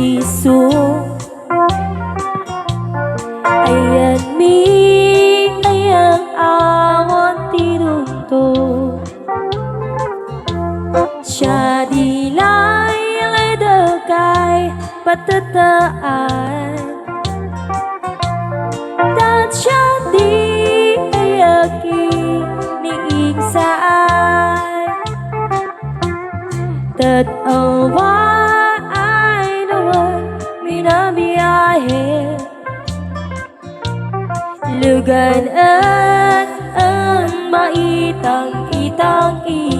Sukisok. Ayan mi ayang awon tirunto. Siya dilay ledekay patataan. Dan siya di ayaki ni ingsaan. Tatawa ay naman minabiyahe. Lugan at ang maitang-itangi.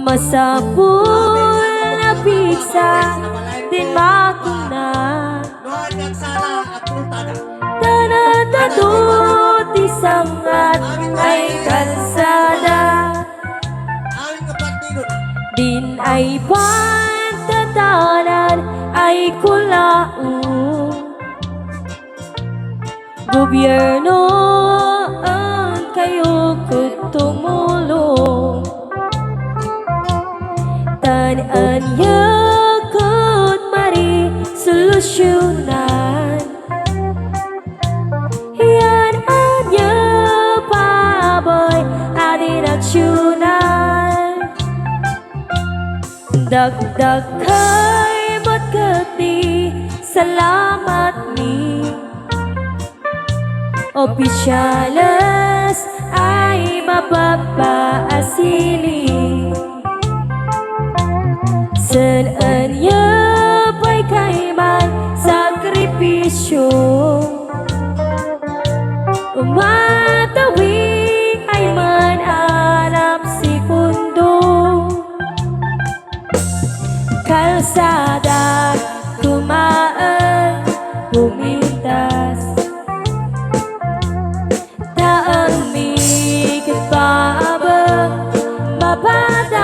Masapul na pigsa din makuna. Tanatadot isangat ay kalsada. Din ay pantatanan ay kulaong. Gobyerno ang kayo tumulong. Tanan niya kud mari solusyonan. Yan anya paboy adin aksyonan. Dagdag kay matkati salamat ni. Opisyalas ay mapapaasili. Saan niya pa'y kaiman sakripisyo. Umatawi ay mananap sekundo. Kalsada kumaan pumintas. Taang mikit pa mapadas.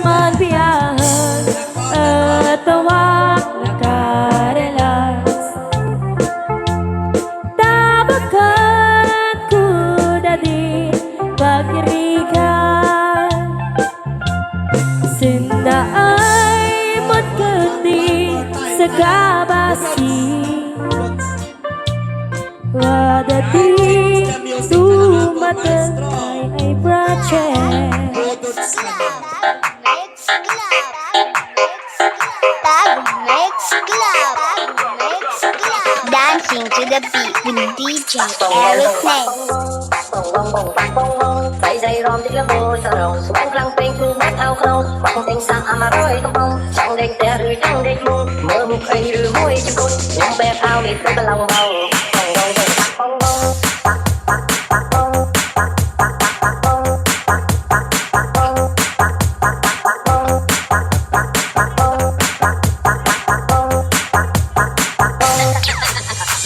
Magbiyahan at tawag nakarelax. Tabakan kuda din pagkirikan. Sinda ay magkati sa kabasi. Wadati tumatay ay project. Dancing to the beat with DJ Eric Nate. Tay dây rom đi là vô sao rồi xuống lăng pin thu bắt ao khâu bằng tình sang ama rồi trong bông chẳng đành té rơi chẳng đành mông mơ một khay rư môi cho cốt nhưng bé thao bị tôi lòng bầu